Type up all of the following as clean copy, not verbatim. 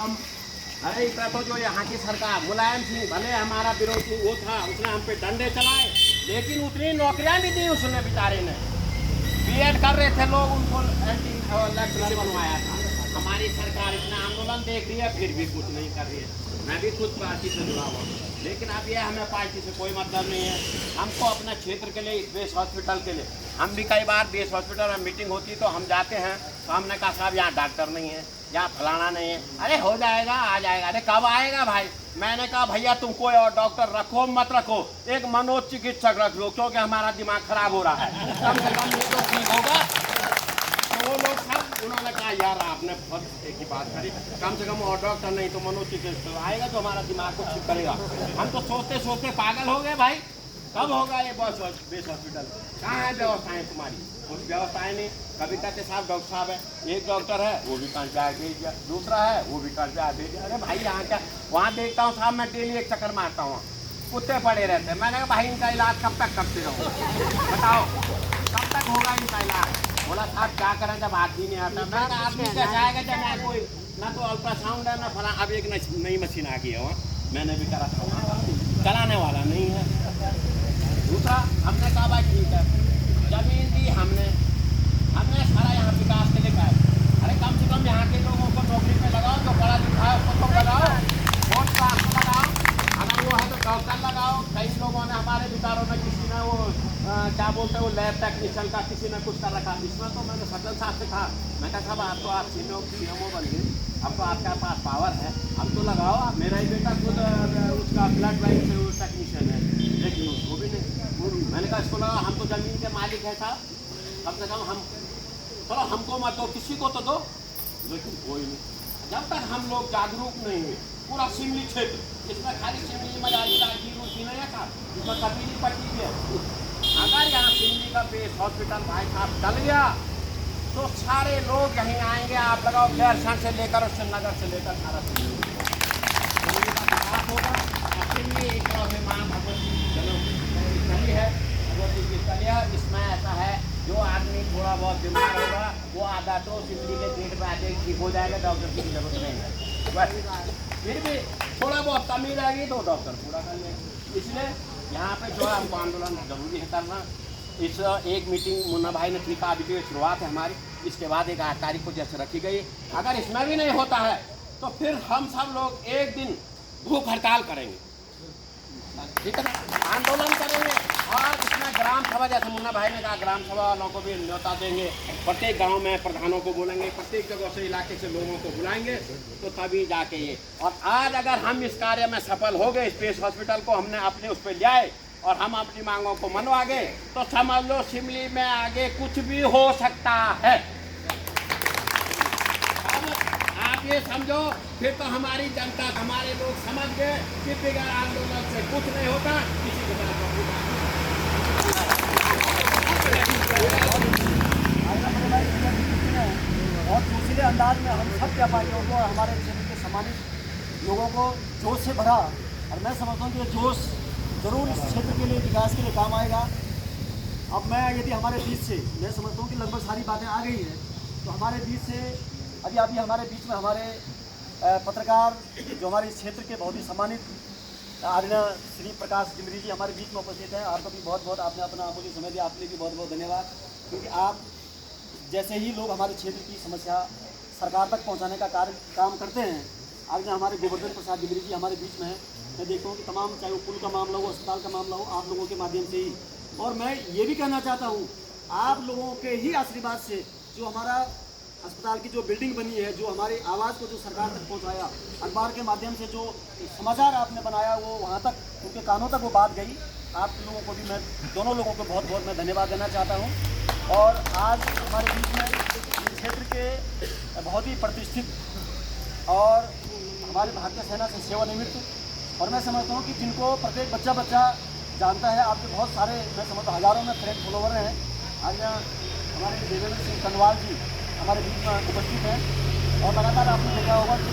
कम। अरे इतना तो जो यहाँ की सरकार मुलायम सिंह भले हमारा विरोधी वो था, उसने हम पे डंडे चलाए, लेकिन उतनी नौकरियां भी दी उसने बेचारे ने। बीएड कर रहे थे लोग, उनको एंटी बनवाया था। हमारी सरकार इतना आंदोलन देख रही है फिर भी कुछ नहीं कर रही है। मैं भी खुद पार्टी से जुड़ा हुआ, लेकिन अब यह हमें पार्टी से कोई मतलब नहीं है। हमको अपने क्षेत्र के लिए, बेस हॉस्पिटल के लिए, हम भी कई बार बेस हॉस्पिटल में मीटिंग होती तो हम जाते हैं, तो हमने कहा साहब यहाँ डॉक्टर नहीं है, यहाँ फलाना नहीं है। अरे हो जाएगा, आ जाएगा। अरे कब आएगा भाई? मैंने कहा भैया तुम कोई और डॉक्टर रखो मत रखो, एक मनोचिकित्सक रख लो, क्योंकि हमारा दिमाग खराब हो रहा है, कम से कम ये तो ठीक होगा। तो वो लोग सब उन्होंने कहा यार आपने बहुत एक ही बात करी, कम से कम और डॉक्टर नहीं तो मनोचिकित्सक आएगा जो हमारा दिमाग को ठीक करेगा। हम तो सोचते सोचते पागल हो गए भाई, कब होगा ये बेस हॉस्पिटल? कहाँ है व्यवस्थाएं तुम्हारी? कुछ व्यवस्थाएं नहीं। कभी कहते साहब डॉक्टर साहब है, एक डॉक्टर है वो भी कहीं पे भेज दिया, दूसरा है वो भी कहीं पे भेज दिया। अरे भाई यहाँ क्या, वहाँ देखता हूँ साहब मैं डेली एक चक्कर मारता हूँ, कुत्ते पड़े रहते हैं। मैंने कहा भाई इनका इलाज कब तक करते रहो, बताओ कब तक होगा इनका इलाज? बोला साहब क्या करें जब आदमी नहीं आता। मैं आदमी कैसे आएगा जब मैं कोई ना तो अल्ट्रासाउंड है ना फला। अब एक नई मशीन आ गई है वहाँ, मैंने भी करा था, चलाने वाला नहीं है। दूसरा हमने कहा भाई ठीक है, जमीन दी हमने सारा यहाँ विकास के लिए कहा। अरे कम से कम यहाँ के लोगों को नौकरी पे लगाओ, जो पढ़ा लिखा है उसको तो लगाओ, वोट क्लास में लगाओ, अगर वो है तो डॉक्टर लगाओ। कई लोगों ने हमारे विचारों में किसी ने वो क्या बोलते हैं वो लैब टेक्नीशियन का किसी ने कुछ कर रखा। इसमें तो मैंने सज्जन साहब से कहा, मैं कहा साहब आप तो आप सीएमओ बन गए, अब तो आपके पास पावर है, अब तो लगाओ। मेरा ही बेटा खुद उसका ब्लड बैंक से वो टेक्नीशियन है, लेकिन उसको भी नहीं। मैंने कहा इसको लगाओ, हम तो ज़मीन के मालिक है साहब, कम से कम हम चलो हमको मत दो, किसी को तो दो, लेकिन कोई नहीं। जब तक हम लोग जागरूक नहीं हुए, पूरा सिमली क्षेत्र, इसमें खाली सिमली मजाली राजगीर उसी नहीं था, इसमें कबीली पट्टी भी है। अगर यहाँ सिमली का बेस हॉस्पिटल भाई साहब डल गया तो सारे लोग यहीं आएंगे। आप लगाओ गैरसैंण से लेकर श्रीनगर से लेकर सारा सिमली का विकास होगा। सिमली एक तरह से माँ भगवती जन्मस्थली है, भगवती की स्थली है। इसमें ऐसा है जो आदमी थोड़ा बहुत बीमार होगा वो आधा तो सिमली के गेट पे आके ठीक हो जाएगा, डॉक्टर की जरूरत नहीं है। बस फिर भी थोड़ा बहुत कमी रहेगी तो डॉक्टर पूरा कर लेंगे। इसलिए यहाँ पे जो है हमको आंदोलन जरूरी है करना। इस एक मीटिंग मुन्ना भाई ने ठीक अभी की शुरुआत है हमारी, इसके बाद एक 8 तारीख को जैसे रखी गई। अगर इसमें भी नहीं होता है तो फिर हम सब लोग एक दिन भूख हड़ताल करेंगे, ठीक है ना, आंदोलन करेंगे। और इसमें ग्राम सभा, जैसे मुन्ना भाई ने कहा, ग्राम सभा वालों को भी न्योता देंगे, प्रत्येक गांव में प्रधानों को बोलेंगे, प्रत्येक जगह से इलाके से लोगों को बुलाएंगे, तो तभी जाके ये। और आज अगर हम इस कार्य में सफल हो गए, स्पेस हॉस्पिटल को हमने अपने उस पर ले आए और हम अपनी मांगों को मनवा गए, तो समझ लो सिमली में आगे कुछ भी हो सकता है। आप ये समझो, फिर तो हमारी जनता, हमारे लोग समझ गए कि बगैर आंदोलन से कुछ नहीं होता, किसी के तरफ और दूसरे अंदाज में हम सब व्यापारियों को, हमारे क्षेत्र के सम्मानित लोगों को जोश से भरा। और मैं समझता हूँ कि ये जोश जरूर इस क्षेत्र के लिए, विकास के लिए काम आएगा। अब मैं यदि हमारे बीच से, मैं समझता हूँ कि लगभग सारी बातें आ गई हैं, तो हमारे बीच से अभी हमारे बीच में हमारे पत्रकार जो हमारे इस क्षेत्र के बहुत ही सम्मानित आदरणीय श्री प्रकाश डिमरी जी हमारे बीच में उपस्थित हैं। आपको भी बहुत बहुत, आपने अपना मुझे समय दिया, आपके लिए भी बहुत बहुत धन्यवाद। क्योंकि आप जैसे ही लोग हमारे क्षेत्र की समस्या सरकार तक पहुंचाने का काम करते हैं। आज हमारे गोवर्धन प्रसाद डिमरी जी हमारे बीच में हैं। मैं देखता हूँ कि तमाम, चाहे वो पुल का मामला हो, अस्पताल का मामला हो, आप लोगों के माध्यम से ही। और मैं ये भी कहना चाहता हूँ, आप लोगों के ही आशीर्वाद से जो हमारा अस्पताल की जो बिल्डिंग बनी है, जो हमारी आवाज़ को जो सरकार तक पहुंचाया, अखबार के माध्यम से जो समाचार आपने बनाया वो वहां तक, उनके कानों तक वो बात गई। आप लोगों को भी मैं, दोनों लोगों को बहुत बहुत मैं धन्यवाद देना चाहता हूं। और आज हमारे बीच में इस क्षेत्र के बहुत ही प्रतिष्ठित और हमारे भारतीय सेना से सेवानिवृत्त, और मैं समझता हूँ कि जिनको प्रत्येक बच्चा जानता है, आपके बहुत सारे, मैं समझता हूँ हज़ारों में फ्रेंड फॉलोवर हैं। आज हमारे देवेंद्र सिंह कनवाल जी हमारे बीच में उपस्थित हैं। और लगातार आपने देखा होगा कि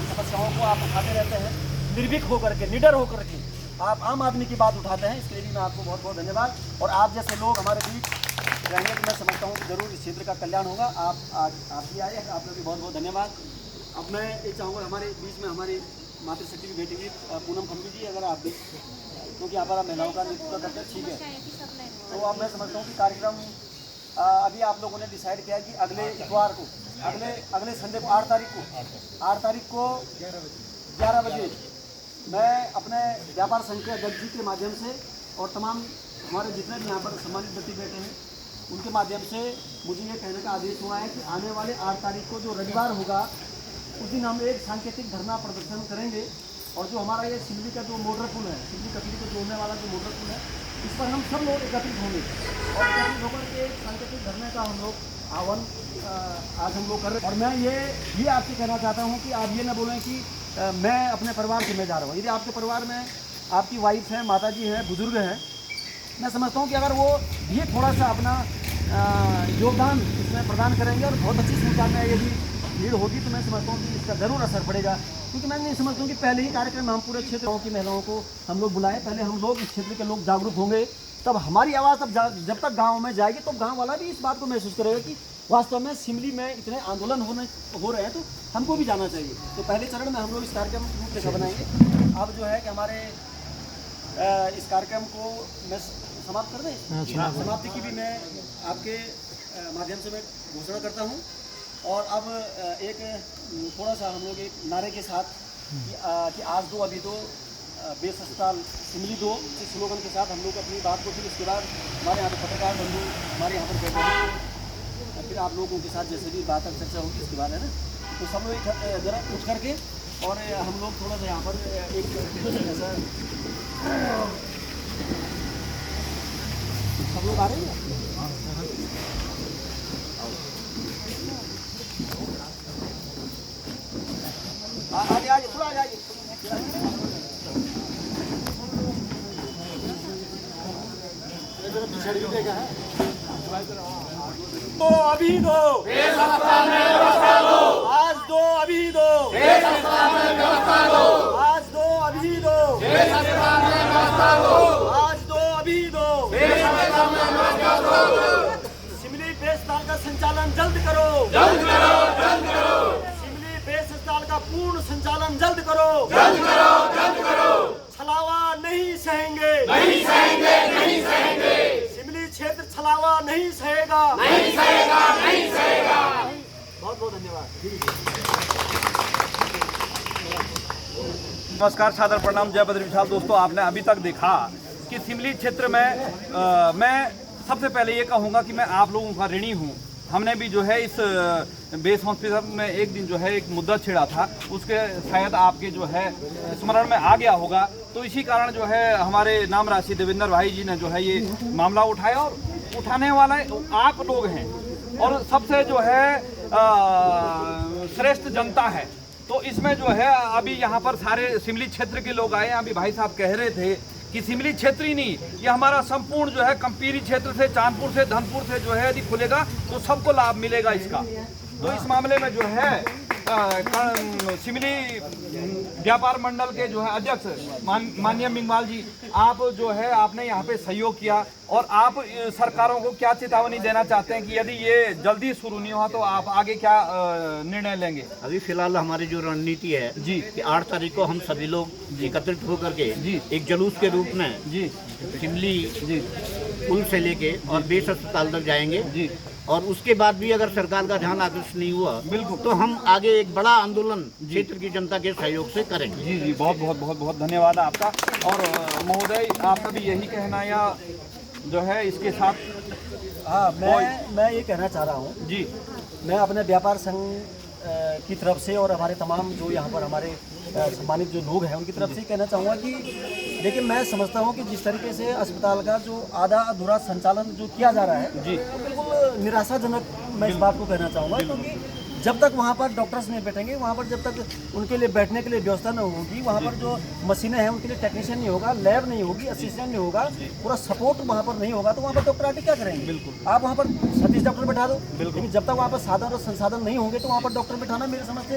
समस्याओं को आप उठाते रहते हैं, निर्भीक होकर के, निडर होकर के आप आम आदमी की बात उठाते हैं। इसके लिए भी मैं आपको बहुत बहुत धन्यवाद। और आप जैसे लोग हमारे बीच रहेंगे तो मैं समझता हूँ कि जरूर इस क्षेत्र का कल्याण होगा। आप भी आए, आप लोग भी बहुत बहुत धन्यवाद। अब मैं ये चाहूँगा हमारे बीच में हमारी मातृशक्ति की बेटी भी पूनम खम्बी जी, अगर आप भी, क्योंकि यहाँ पर आप महिलाओं का नेतृत्व करते हैं, ठीक है। तो अब मैं समझता हूँ कि कार्यक्रम अभी आप लोगों ने डिसाइड किया कि अगले इतवार को, अगले संडे को 8 तारीख को 11 बजे मैं अपने व्यापार संघ के अध्यक्ष जी के माध्यम से और तमाम हमारे जितने भी यहाँ पर सम्मानित व्यक्ति बैठे हैं उनके माध्यम से मुझे ये कहने का आदेश हुआ है कि आने वाले 8 तारीख को जो रविवार होगा उस दिन हम एक सांकेतिक धरना प्रदर्शन करेंगे और जो हमारा ये सिमली का जो मोटर पुल है, सिमली कचरी को जोड़ने वाला जो मोटर पुल है, इस पर हम सब लोग एकत्रित होंगे और एकत्रित होकर के एक सांकेतिक धरने का हम लोग आह्वान आज हम लोग कर रहे हैं। और मैं ये आपसे कहना चाहता हूँ कि आप ये ना बोलें कि मैं अपने परिवार से मैं जा रहा हूँ। यदि आपके परिवार में आपकी वाइफ है, माता जी हैं, बुजुर्ग हैं, मैं समझता हूँ कि अगर वो भी थोड़ा सा अपना योगदान इसमें प्रदान करेंगे और बहुत अच्छी संख्या में यदि भीड़ होगी तो मैं समझता हूँ कि इसका ज़रूर असर पड़ेगा। क्योंकि मैं नहीं समझता हूँ कि पहले ही कार्यक्रम में हम पूरे क्षेत्र की महिलाओं को हम लोग बुलाएं, पहले हम लोग इस क्षेत्र के लोग जागरूक होंगे, तब हमारी आवाज़ जब तक गाँव में जाएगी तो गाँव वाला भी इस बात को महसूस करेगा कि वास्तव में सिमली में इतने आंदोलन हो रहे हैं तो हमको भी जाना चाहिए। तो पहले चरण में हम लोग इस कार्यक्रम को रूपरेखा बनाएंगे। अब जो है कि हमारे इस कार्यक्रम को मैं समाप्त कर दें, समाप्ति की भी मैं आपके माध्यम से मैं घोषणा करता हूं। और अब एक थोड़ा सा हम लोग एक नारे के साथ कि आज दो अभी दो बेस अस्पताल सिमली दो, इस स्लोगन के साथ हम लोग अपनी बात को फिर इसके बाद हमारे यहाँ पर पत्रकार बंधु हमारे यहाँ पर बैठे, फिर आप लोगों के साथ जैसे भी बात चर्चा होगी इसके बाद, है ना। तो सब लोग जरा उठ करके और हम लोग थोड़ा सा यहाँ पर एक ऐसा सब लोग आ रहे हैं। आगे थोड़ा आगे तो अभी दो आज दो अभी दो आज दो अभी दो आज दो अभी दो सिमली बेस अस्पताल का संचालन जल्द करो, सिमली बेस अस्पताल का पूर्ण संचालन जल्द करो, छलावा नहीं सहेंगे, सिमली क्षेत्र छलावा नहीं सहेगा। बहुत बहुत धन्यवाद। नमस्कार, सादर प्रणाम, जय बद्री विशाल। दोस्तों, आपने अभी तक देखा कि सिमली क्षेत्र में मैं सबसे पहले ये कहूँगा कि मैं आप लोगों का ऋणी हूँ। हमने भी जो है इस बेस हॉस्पिटल में एक दिन जो है एक मुद्दा छेड़ा था, उसके शायद आपके जो है स्मरण में आ गया होगा। तो इसी कारण जो है हमारे नाम राशि देवेंद्र भाई जी ने जो है ये मामला उठाया और उठाने वाला आप लोग हैं और सबसे जो है श्रेष्ठ जनता है। तो इसमें जो है अभी यहाँ पर सारे सिमली क्षेत्र के लोग आए हैं। अभी भाई साहब कह रहे थे कि सिमली क्षेत्र ही नहीं, ये हमारा संपूर्ण जो है कंपीरी क्षेत्र से, चांदपुर से, धनपुर से जो है यदि खुलेगा तो सबको लाभ मिलेगा इसका। तो इस मामले में जो है सिमली व्यापार मंडल के जो है अध्यक्ष माननीय मिंगवाल जी, आप जो है आपने यहाँ पे सहयोग किया और आप सरकारों को क्या चेतावनी देना चाहते हैं कि यदि ये जल्दी शुरू नहीं हुआ तो आप आगे क्या निर्णय लेंगे? अभी फिलहाल हमारी जो रणनीति है जी कि 8 तारीख को हम सभी लोग एकत्रित होकर के जी एक जुलूस के रूप में जी सिमली जी पुल से लेके और बेस अस्पताल तक जाएंगे जी। और उसके बाद भी अगर सरकार का ध्यान आकर्षित नहीं हुआ बिल्कुल तो हम आगे एक बड़ा आंदोलन क्षेत्र की जनता के सहयोग से करेंगे। जी जी, बहुत बहुत बहुत बहुत धन्यवाद आपका। और महोदय, आपका भी यही कहना या जो है इसके साथ? हाँ, मैं ये कहना चाह रहा हूँ जी, मैं अपने व्यापार संघ की तरफ से और हमारे तमाम जो यहाँ पर हमारे सम्मानित जो लोग हैं उनकी तरफ से कहना चाहूँगा कि देखिए, मैं समझता हूँ कि जिस तरीके से अस्पताल का जो आधा अधूरा संचालन जो किया जा रहा है जी, तो बिल्कुल निराशाजनक मैं इस बात को कहना चाहूँगा। क्योंकि जब तक वहाँ पर डॉक्टर्स नहीं बैठेंगे, वहाँ पर जब तक उनके लिए बैठने के लिए व्यवस्था नहीं होगी, वहाँ पर जो मशीनें हैं उनके लिए टेक्नीशियन नहीं होगा, लैब नहीं होगी, असिस्टेंट नहीं होगा, पूरा सपोर्ट वहाँ पर नहीं होगा, तो वहाँ पर डॉक्टर आके क्या करेंगे? बिल्कुल, आप वहाँ पर 36 डॉक्टर बैठा दो, लेकिन जब तक वहाँ पर साधन और संसाधन नहीं होंगे तो वहाँ पर डॉक्टर बैठाना मेरे समझ से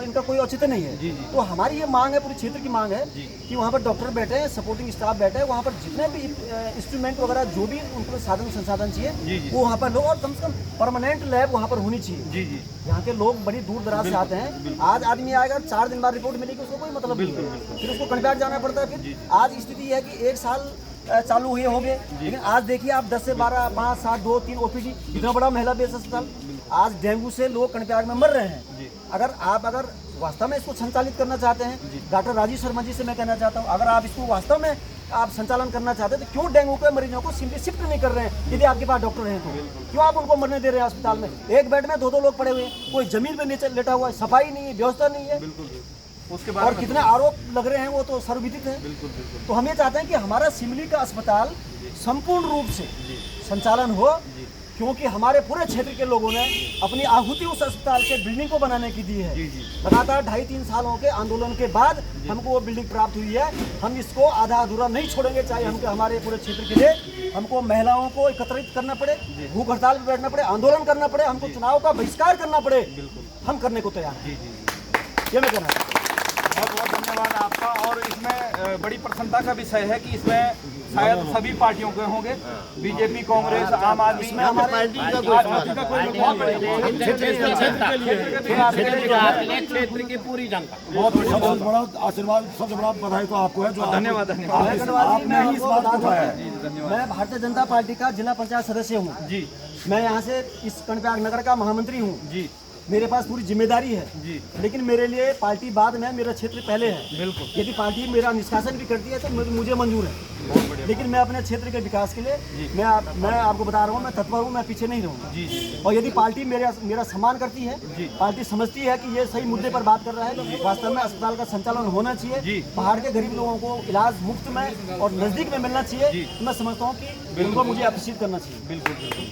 इनका कोई औचित्य नहीं है। तो हमारी ये मांग है, पूरे क्षेत्र की मांग है कि वहाँ पर डॉक्टर बैठे, सपोर्टिंग स्टाफ बैठे, वहाँ पर जितने भी इंस्ट्रूमेंट वगैरह जो भी उनको साधन संसाधन चाहिए वो वहाँ पर लो और कम से कम परमानेंट लैब वहाँ पर होनी चाहिए। यहाँ के लोग बड़ी दूर दराज से आते हैं। आज आदमी आएगा 4 दिन बाद रिपोर्ट मिलेगी, उसको कोई मतलब नहीं है, फिर उसको कन्फ्याट जाना पड़ता है। फिर आज स्थिति है कि 1 साल चालू हुए हो गए, लेकिन आज देखिए आप 10 से 12, 5, 7, 2, 3 ओपीडी, इतना बड़ा महिला बेस अस्पताल, आज डेंगू से लोग कन्फ्याट में मर रहे हैं। अगर वास्तव में इसको संचालित करना चाहते हैं, डॉक्टर राजीव शर्मा जी से मैं कहना चाहता हूँ, अगर आप इसको वास्तव में आप संचालन करना चाहते हैं तो क्यों डेंगू के मरीजों को सिंपली शिफ्ट नहीं कर रहे हैं? यदि आपके पास डॉक्टर हैं तो क्यों आप उनको मरने दे रहे हैं अस्पताल में? एक बेड में 2-2 लोग पड़े हुए हैं, कोई जमीन पे नीचे लेटा हुआ है, सफाई नहीं है, व्यवस्था नहीं है, उसके बाद और कितने आरोप लग रहे हैं वो तो सर्वविदित है। तो हम ये चाहते हैं कि हमारा सिमली का अस्पताल संपूर्ण रूप से संचालन हो, क्योंकि हमारे पूरे क्षेत्र के लोगों ने अपनी आहुति उस अस्पताल के बिल्डिंग को बनाने की दी है। लगातार 2.5-3 सालों के आंदोलन के बाद हमको वो बिल्डिंग प्राप्त हुई है। हम इसको आधा अधूरा नहीं छोड़ेंगे, चाहे हमको हमारे पूरे क्षेत्र के लिए हमको महिलाओं को एकत्रित करना पड़े, भूख हड़ताल पर बैठना पड़े, आंदोलन करना पड़े, हमको चुनाव का बहिष्कार करना पड़े, हम करने को तैयार हैं। ये मैं कहना चाहता हूँ। बहुत बहुत धन्यवाद आपका। और इसमें बड़ी प्रसन्नता का विषय है कि इसमें शायद सभी पार्टियों के होंगे, बीजेपी, कांग्रेस, आम आदमी, इसमें हमारे पार्टी का क्षेत्र की पूरी जनता। बहुत बड़ा आशीर्वाद, सबसे बड़ा बधाई तो आपको है जो धन्यवाद धन्यवाद। आपने ही इस बात को उठाया है। मैं भारतीय जनता पार्टी का जिला पंचायत सदस्य हूँ जी, मैं यहाँ से इस कन्फ्याट नगर का महामंत्री हूँ जी, मेरे पास पूरी जिम्मेदारी है जी, लेकिन मेरे लिए पार्टी बाद में, मेरा क्षेत्र पहले है। बिल्कुल। यदि पार्टी मेरा निष्कासन भी करती है तो मुझे मंजूर है, लेकिन मैं अपने क्षेत्र के विकास के लिए मैं आपको बता रहा हूँ, मैं तत्पर हूँ, मैं पीछे नहीं रहूँगा। जी, जी, और यदि पार्टी मेरा सम्मान करती है, पार्टी समझती है कि ये सही मुद्दे पर बात कर रहा है, वास्तव में अस्पताल का संचालन होना चाहिए, पहाड़ के गरीब लोगों को इलाज मुफ्त में और नजदीक में मिलना चाहिए, तो मैं समझता हूँ कि उनको मुझे अप्रिशिएट करना चाहिए। बिल्कुल बिल्कुल।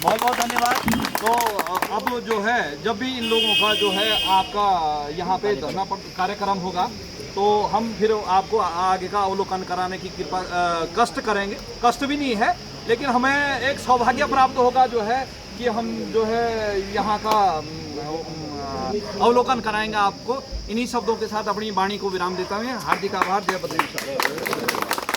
बहुत बहुत धन्यवाद। तो अब जो है, जब भी इन लोगों का जो है आपका यहाँ पे धरना कार्यक्रम होगा तो हम फिर आपको आगे का अवलोकन कराने की कृपा कष्ट करेंगे। कष्ट भी नहीं है, लेकिन हमें एक सौभाग्य प्राप्त होगा जो है कि हम जो है यहाँ का अवलोकन कराएंगे आपको। इन्हीं शब्दों के साथ अपनी वाणी को विराम देता हूँ। हार्दिक आभार। जय बद्रीनाथ।